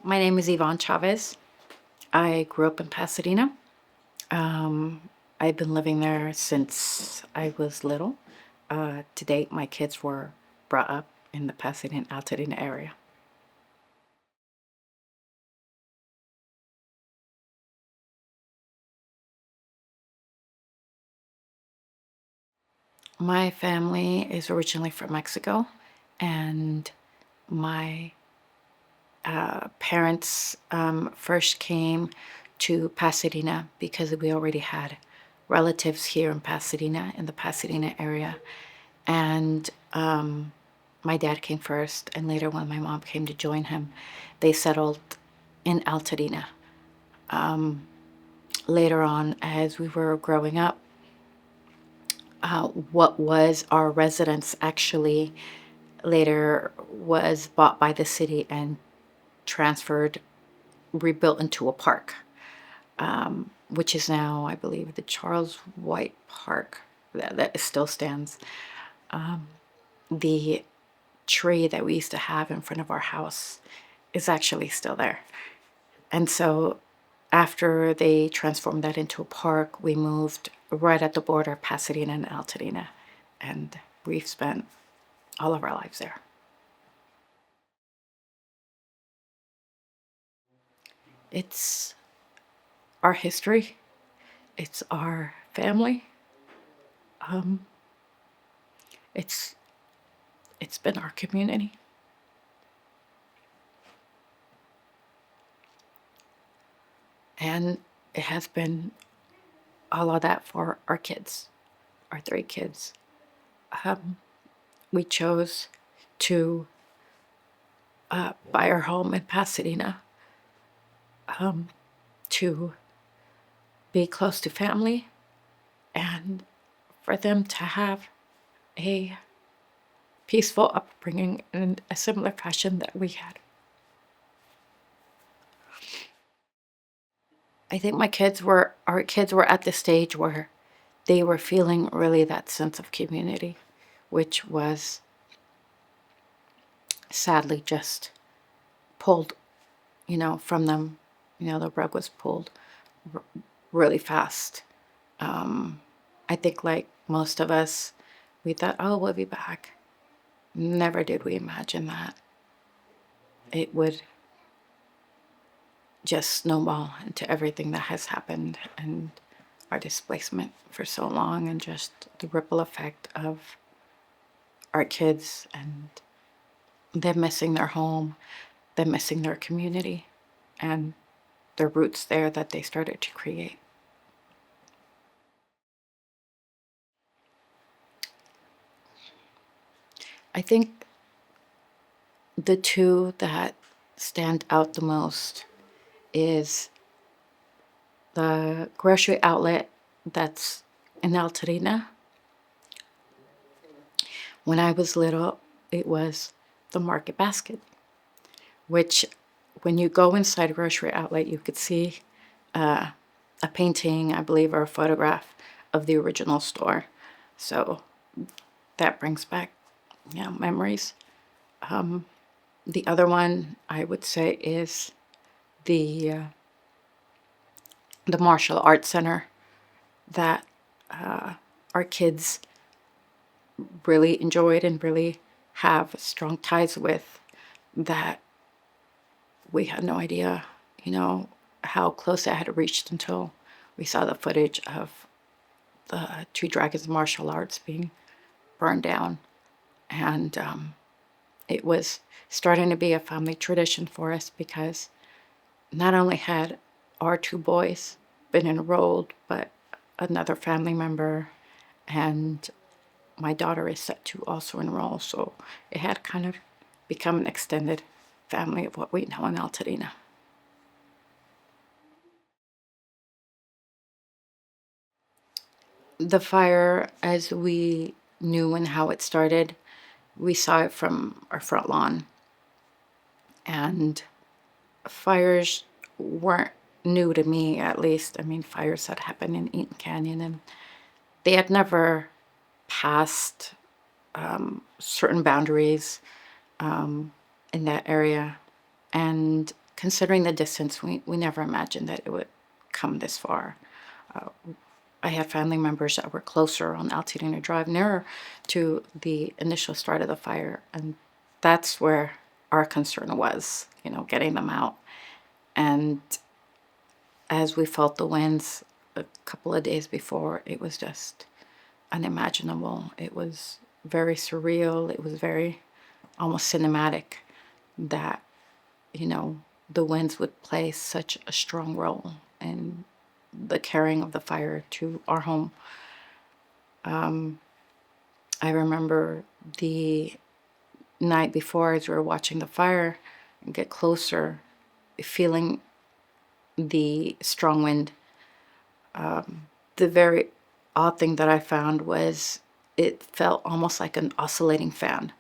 My name is Yvonne Chavez. I grew up in Pasadena. I've been living there since I was little. To date, my kids were brought up in the Pasadena, Altadena area. My family is originally from Mexico, and my parents first came to Pasadena because we already had relatives here in Pasadena, in the Pasadena area. And my dad came first, and later when my mom came to join him, they settled in Altadena. Later on, as we were growing up, what was our residence actually later was bought by the city and transferred, rebuilt into a park, which is now, I believe, the Charles White Park. That still stands. The tree that we used to have in front of our house is actually still there. And so after they transformed that into a park, we moved right at the border of Pasadena and Altadena, and we've spent all of our lives there. It's our history. It's our family. It's it's been our community. And it has been all of that for our kids, our 3 kids. We chose to buy our home in Pasadena to be close to family and for them to have a peaceful upbringing in a similar fashion that we had. I think our kids were at the stage where they were feeling really that sense of community, which was sadly just pulled, from them. The rug was pulled really fast. I think like most of us, we thought, oh, we'll be back. Never did we imagine that it would just snowball into everything that has happened, and our displacement for so long, and just the ripple effect of our kids and them missing their home, them missing their community, and the roots there that they started to create. I think the two that stand out the most is the grocery outlet that's in Altadena. When I was little, it was the Market Basket, which when you go inside a grocery outlet, you could see a painting, I believe, or a photograph of the original store. So that brings back, memories. The other one I would say is the martial arts center that our kids really enjoyed and really have strong ties with, that we had no idea, how close it had reached until we saw the footage of the Two Dragons martial arts being burned down. And it was starting to be a family tradition for us, because not only had our 2 boys been enrolled, but another family member and my daughter is set to also enroll. So it had kind of become an extended family of what we know in Altadena. The fire, as we knew and how it started, we saw it from our front lawn. And fires weren't new to me, at least. I mean, fires had happened in Eaton Canyon, and they had never passed certain boundaries in that area. And considering the distance, we never imagined that it would come this far. I had family members that were closer on Altadena Drive, nearer to the initial start of the fire, and that's where our concern was, getting them out. And as we felt the winds a couple of days before, it was just unimaginable. It was very surreal. It was very almost cinematic that, the winds would play such a strong role in the carrying of the fire to our home. I remember the night before, as we were watching the fire get closer, feeling the strong wind. The very odd thing that I found was it felt almost like an oscillating fan.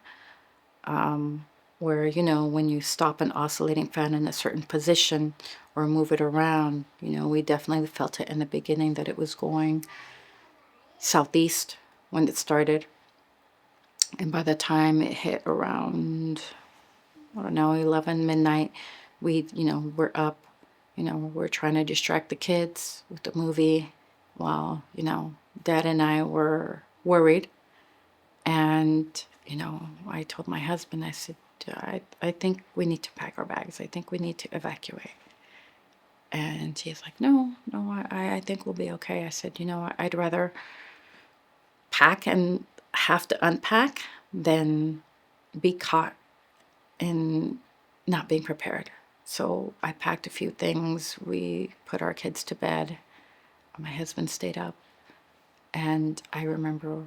Where, when you stop an oscillating fan in a certain position or move it around, we definitely felt it in the beginning that it was going southeast when it started. And by the time it hit around, I don't know, 11 midnight, we're up, we're trying to distract the kids with the movie while, Dad and I were worried. And, I told my husband, I said, I think we need to pack our bags. I think we need to evacuate. And he's like, no, I think we'll be okay. I said, I'd rather pack and have to unpack than be caught in not being prepared. So I packed a few things. We put our kids to bed. My husband stayed up. And I remember,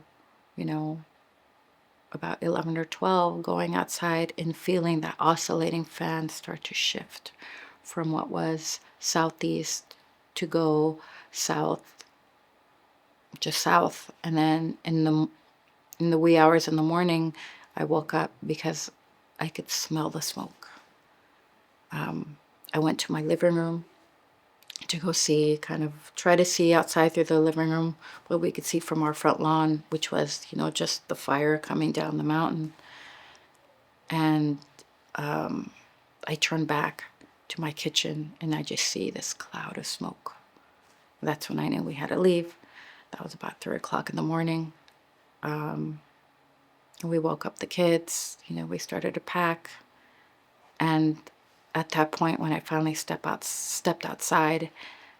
about 11 or 12 going outside and feeling that oscillating fan start to shift from what was southeast to go south, just south. And then in the wee hours in the morning, I woke up because I could smell the smoke. I went to my living room to go see, try to see outside through the living room what we could see from our front lawn, which was, just the fire coming down the mountain. And I turned back to my kitchen and I just see this cloud of smoke. That's when I knew we had to leave. That was about 3 o'clock in the morning. We woke up the kids, we started to pack. And at that point, when I finally stepped outside,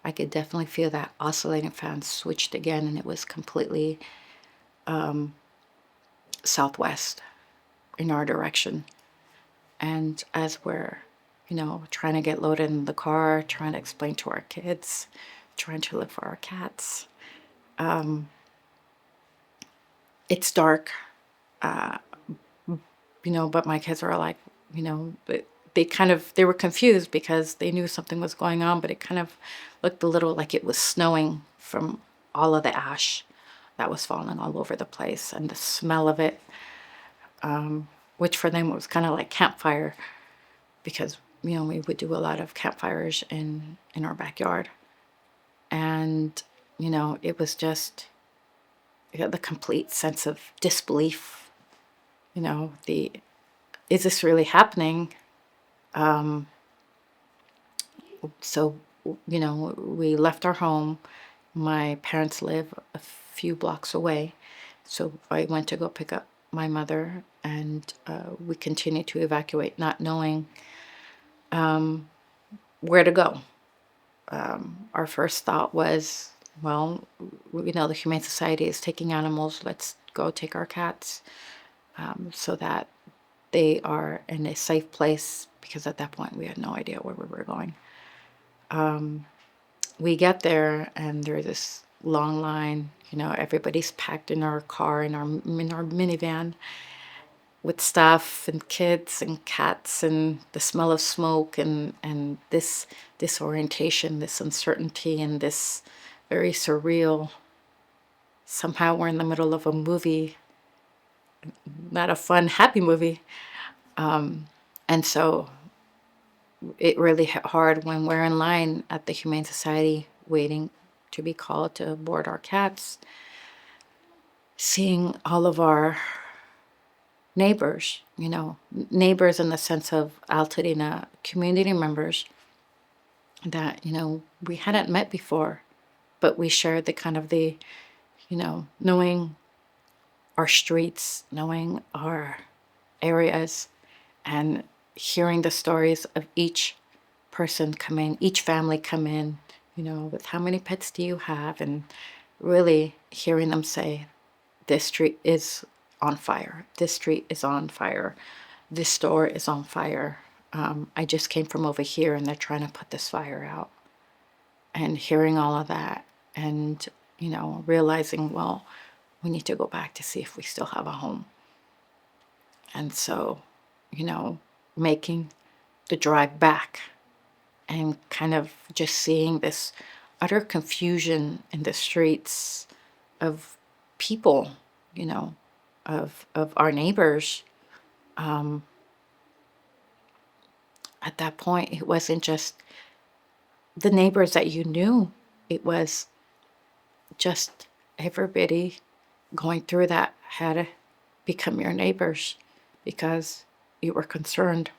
I could definitely feel that oscillating fan switched again, and it was completely southwest in our direction. And as we're, trying to get loaded in the car, trying to explain to our kids, trying to look for our cats, it's dark, but my kids are like, they were confused because they knew something was going on, but it kind of looked a little like it was snowing from all of the ash that was falling all over the place, and the smell of it, which for them was kind of like campfire, because we would do a lot of campfires in our backyard. And it was just the complete sense of disbelief. Is this really happening? So, we left our home. My parents live a few blocks away. So I went to go pick up my mother, and we continued to evacuate, not knowing where to go. Our first thought was, well, the Humane Society is taking animals. Let's go take our cats so that they are in a safe place, because at that point we had no idea where we were going. We get there and there's this long line. Everybody's packed in our car, in our minivan, with stuff and kids and cats, and the smell of smoke, and this disorientation, this uncertainty, and this very surreal. Somehow we're in the middle of a movie, not a fun, happy movie. And so it really hit hard when we're in line at the Humane Society waiting to be called to board our cats, seeing all of our neighbors, neighbors in the sense of Altadena community members that, we hadn't met before, but we shared the kind of knowing our streets, knowing our areas, and hearing the stories of each person come in, each family come in, with how many pets do you have, and really hearing them say, this street is on fire, this street is on fire, this store is on fire. I just came from over here and they're trying to put this fire out. And hearing all of that and, realizing, well, we need to go back to see if we still have a home. And so, making the drive back and kind of just seeing this utter confusion in the streets of people, of our neighbors. At that point, it wasn't just the neighbors that you knew. It was just everybody going through that had to become your neighbors because you were concerned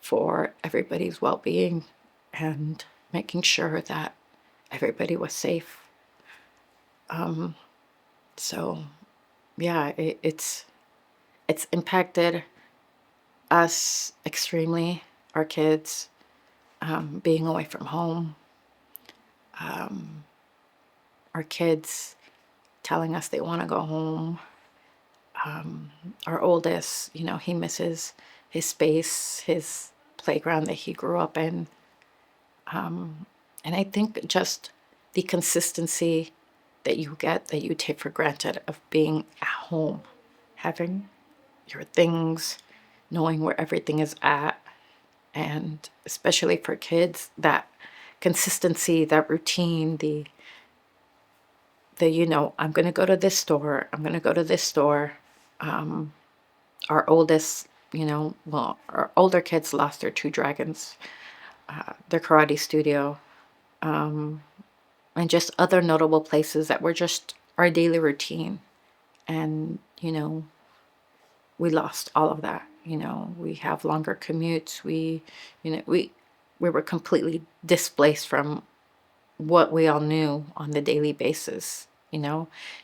for everybody's well-being and making sure that everybody was safe. So yeah, it's impacted us extremely, our kids, being away from home, our kids telling us they want to go home. Our oldest, he misses his space, his playground that he grew up in. And I think just the consistency that you get, that you take for granted, of being at home, having your things, knowing where everything is at, and especially for kids, that consistency, that routine, I'm going to go to this store, I'm going to go to this store. Our oldest, our older kids lost their two dragons, their karate studio, and just other notable places that were just our daily routine. And, we lost all of that. We have longer commutes. We were completely displaced from what we all knew on the daily basis.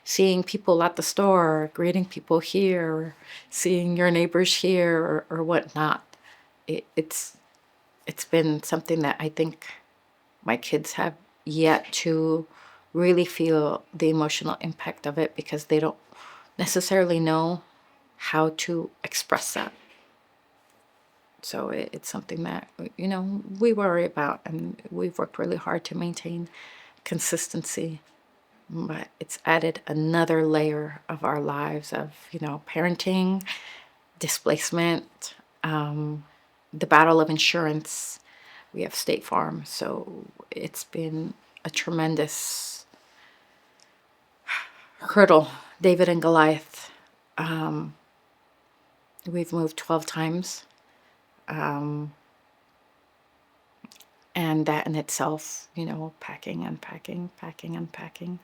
Seeing people at the store, greeting people here, seeing your neighbors here, or whatnot. It's been something that I think my kids have yet to really feel the emotional impact of it, because they don't necessarily know how to express that. So it's something that, we worry about, and we've worked really hard to maintain consistency. But it's added another layer of our lives of, parenting, displacement, the battle of insurance. We have State Farm, so it's been a tremendous hurdle. David and Goliath. We've moved 12 times. And that in itself, packing, unpacking, packing, unpacking,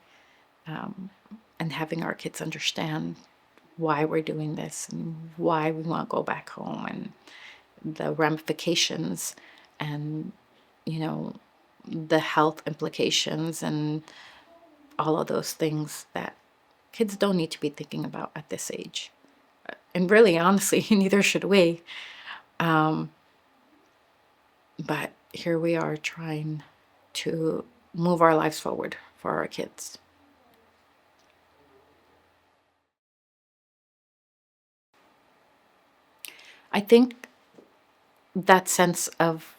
and having our kids understand why we're doing this and why we want to go back home, and the ramifications, and, the health implications, and all of those things that kids don't need to be thinking about at this age. And really, honestly, neither should we. But here we are trying to move our lives forward for our kids. I think that sense of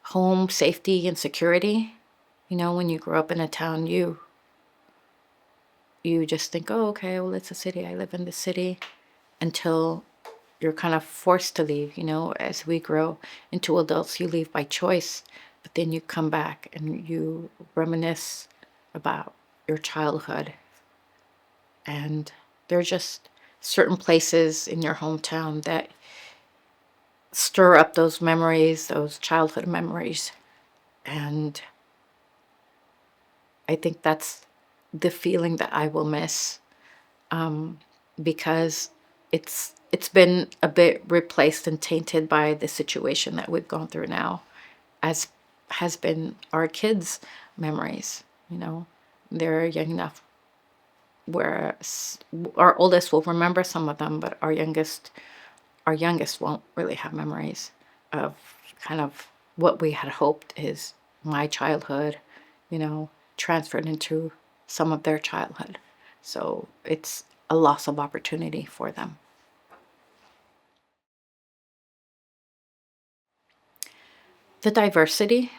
home, safety, and security, when you grow up in a town, you just think, oh, okay, well, it's a city. I live in the city, until you're kind of forced to leave. As we grow into adults, you leave by choice, but then you come back and you reminisce about your childhood. And there are just certain places in your hometown that stir up those memories, those childhood memories. And I think that's the feeling that I will miss, because it's been a bit replaced and tainted by the situation that we've gone through now, as has been our kids' memories. They're young enough where our oldest will remember some of them, but our youngest won't really have memories of kind of what we had hoped is my childhood, you know, transferred into some of their childhood. So it's a loss of opportunity for them. The diversity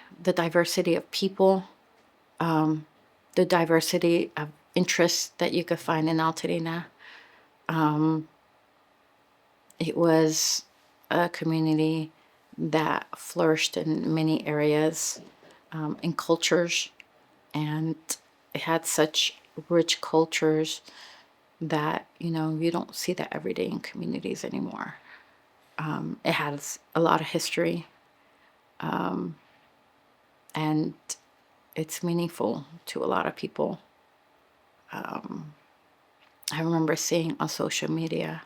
of people, um, the diversity of interests that you could find in Altadena. Um, it was a community that flourished in many areas, in cultures, and it had such rich cultures that you don't see that every day in communities anymore. It has a lot of history, um, and it's meaningful to a lot of people. Um, I remember seeing on social media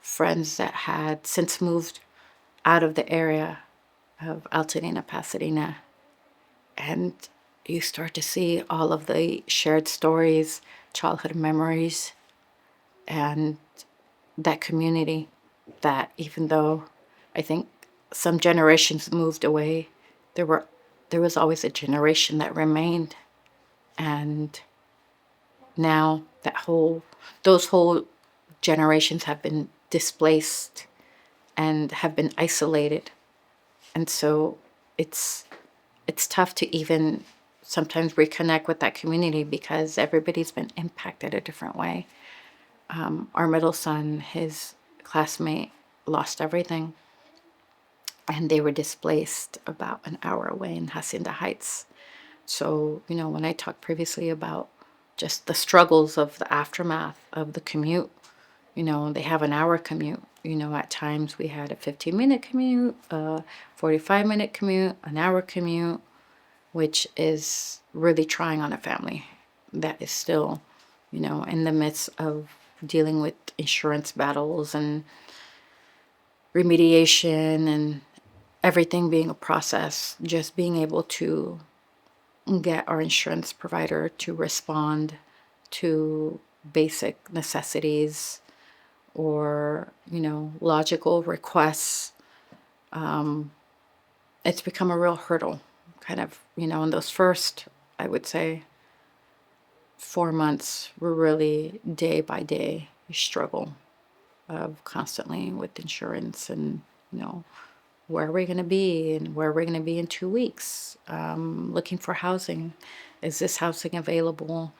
friends that had since moved out of the area of Altadena, Pasadena, and you start to see all of the shared stories, childhood memories, and that community that even though I think some generations moved away, there were there was always a generation that remained. And now those whole generations have been displaced and have been isolated. And so it's it's tough to even sometimes reconnect with that community because everybody's been impacted a different way. Our middle son, his classmate, lost everything, and they were displaced about an hour away in Hacienda Heights. So, when I talked previously about just the struggles of the aftermath of the commute, they have an hour commute. At times we had a 15-minute commute, a 45-minute commute, an hour commute, which is really trying on a family that is still, in the midst of dealing with insurance battles and remediation and everything being a process. Just being able to get our insurance provider to respond to basic necessities or, logical requests. It's become a real hurdle, kind of, in those first, I would say, 4 months were really day by day struggle of constantly with insurance and, where are we going to be and where are we going to be in 2 weeks? Looking for housing. Is this housing available?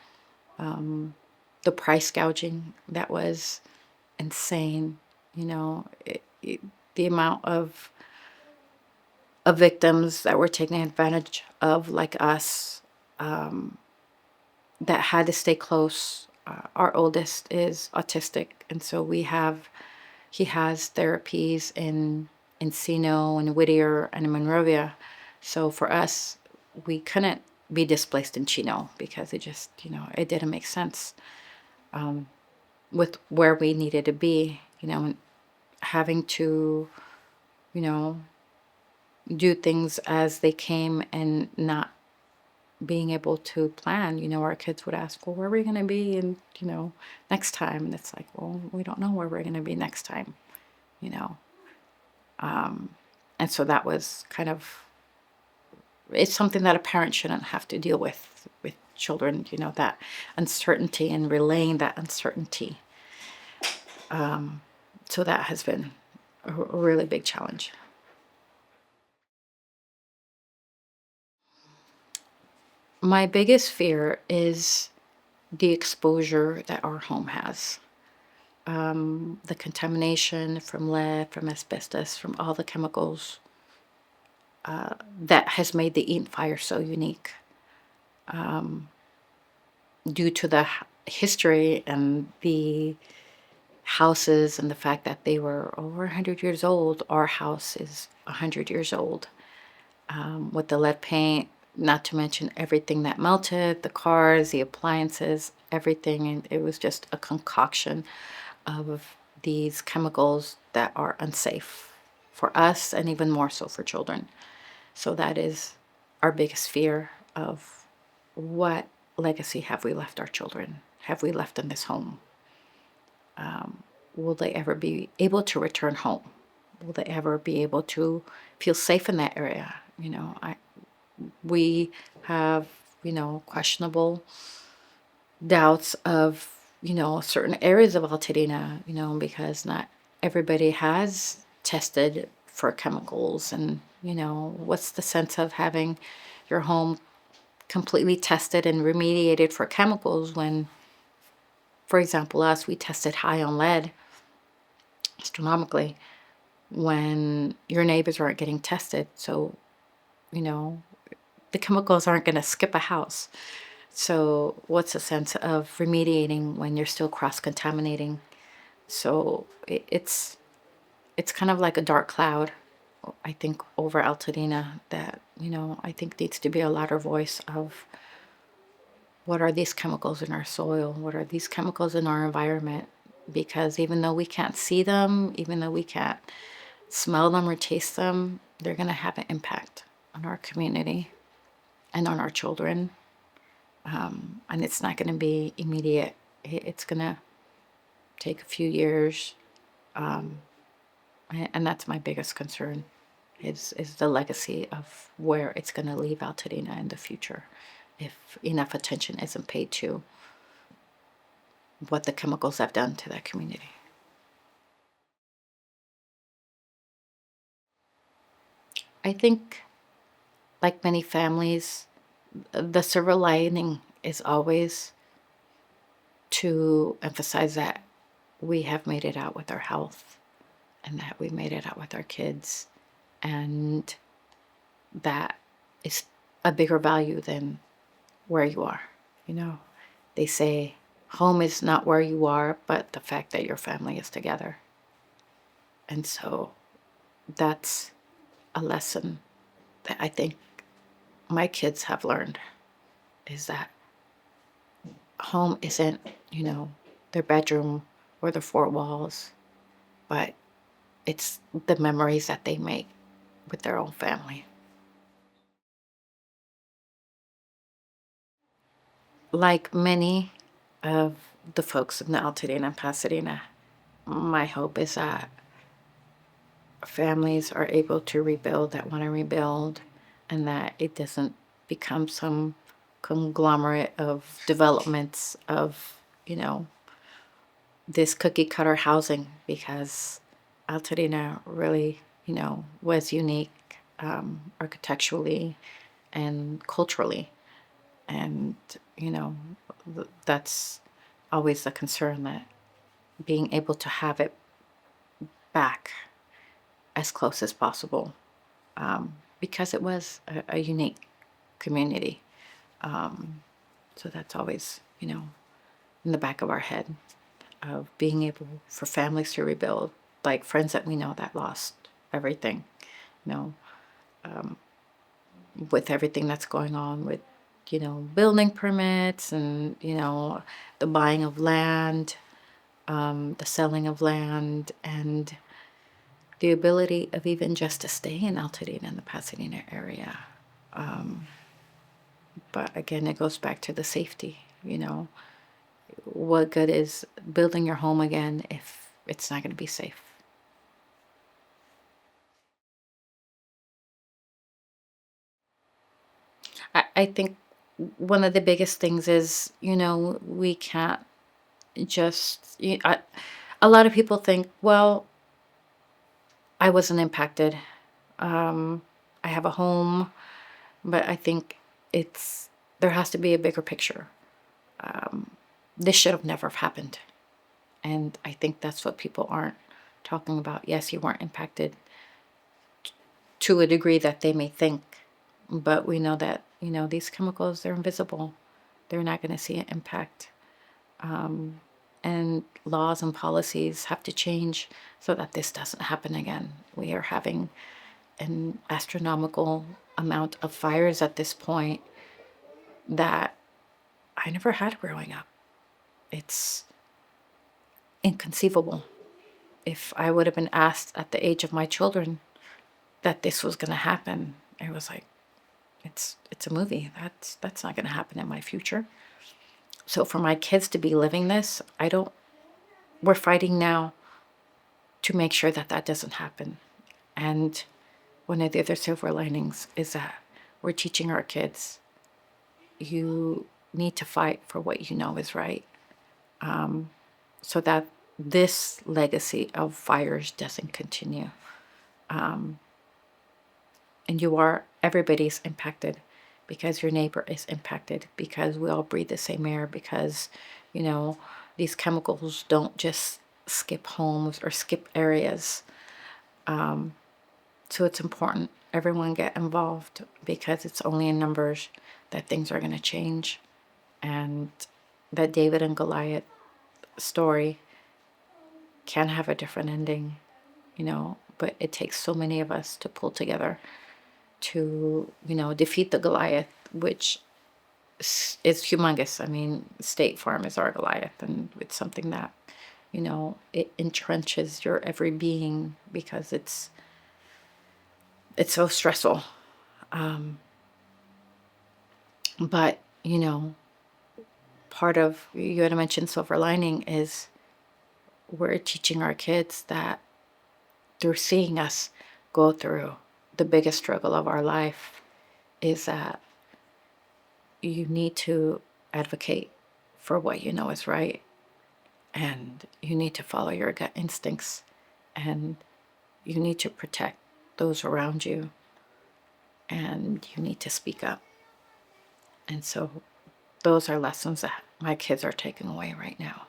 The price gouging that was insane. The amount of victims that were taken advantage of, like us, that had to stay close. Our oldest is autistic, and so he has therapies in Encino and Whittier and in Monrovia. So for us, we couldn't be displaced in Chino because it just, it didn't make sense with where we needed to be, and having to, you know, do things as they came and not being able to plan. Our kids would ask, well, where are we going to be and, next time? And it's like, well, we don't know where we're going to be next time, you know. And so that was kind of, it's something that a parent shouldn't have to deal with children, that uncertainty and relaying that uncertainty. So that has been a really big challenge. My biggest fear is the exposure that our home has. The contamination from lead, from asbestos, from all the chemicals that has made the Eaton Fire so unique. Due to the history and the houses and the fact that they were over 100 years old, our house is 100 years old. With the lead paint, not to mention everything that melted, the cars, the appliances, everything. And it was just a concoction of these chemicals that are unsafe for us and even more so for children. So that is our biggest fear of what legacy have we left our children? Have we left in this home? Will they ever be able to return home? Will they ever be able to feel safe in that area? We have, questionable doubts of, certain areas of Altadena, because not everybody has tested for chemicals. And, what's the sense of having your home completely tested and remediated for chemicals when, for example, us, we tested high on lead astronomically when your neighbors aren't getting tested. So, the chemicals aren't going to skip a house. So what's the sense of remediating when you're still cross-contaminating? So it's kind of like a dark cloud, I think, over Altadena that, I think needs to be a louder voice of what are these chemicals in our soil? What are these chemicals in our environment? Because even though we can't see them, even though we can't smell them or taste them, they're going to have an impact on our community and on our children. And it's not going to be immediate. It's going to take a few years. And that's my biggest concern is the legacy of where it's going to leave Altadena in the future if enough attention isn't paid to what the chemicals have done to that community. I think, like many families, the silver lining is always to emphasize that we have made it out with our health and that we made it out with our kids, and that is a bigger value than where you are. They say home is not where you are, but the fact that your family is together. And so that's a lesson that I think my kids have learned, is that home isn't, their bedroom or their four walls, but it's the memories that they make with their own family. Like many of the folks in the Altadena and Pasadena, my hope is that families are able to rebuild that want to rebuild, and that it doesn't become some conglomerate of developments of, this cookie cutter housing, because Altadena really, was unique architecturally and culturally. And, that's always the concern, that being able to have it back as close as possible, because it was a unique community. So that's always, in the back of our head, of being able for families to rebuild, like friends that we know that lost everything, with everything that's going on with, building permits and, the buying of land, the selling of land, and the ability of even just to stay in Altadena in the Pasadena area. But again, it goes back to the safety, What good is building your home again if it's not going to be safe? I think one of the biggest things is, we can't just, a lot of people think, well, I wasn't impacted. I have a home, but I think there has to be a bigger picture. This should have never happened. And I think that's what people aren't talking about. Yes, you weren't impacted to a degree that they may think, but we know that, these chemicals, they're invisible. They're not going to see an impact. And laws and policies have to change so that this doesn't happen again. We are having an astronomical amount of fires at this point that I never had growing up. It's inconceivable. if I would have been asked at the age of my children that this was going to happen, it was like, it's a movie. That's not going to happen in my future. So for my kids to be living this, we're fighting now to make sure that that doesn't happen. And one of the other silver linings is that we're teaching our kids, you need to fight for what you know is right, so that this legacy of fires doesn't continue. And everybody's impacted because your neighbor is impacted, because we all breathe the same air, because, these chemicals don't just skip homes or skip areas. So it's important everyone get involved, because it's only in numbers that things are going to change. And that David and Goliath story can have a different ending, but it takes so many of us to pull together to, defeat the Goliath, which is humongous. I mean, State Farm is our Goliath, and it's something that, it entrenches your every being, because it's so stressful. But, part of, you had mentioned silver lining, is we're teaching our kids that through seeing us go through the biggest struggle of our life, is that you need to advocate for what you know is right, and you need to follow your gut instincts, and you need to protect those around you, and you need to speak up. And so those are lessons that my kids are taking away right now.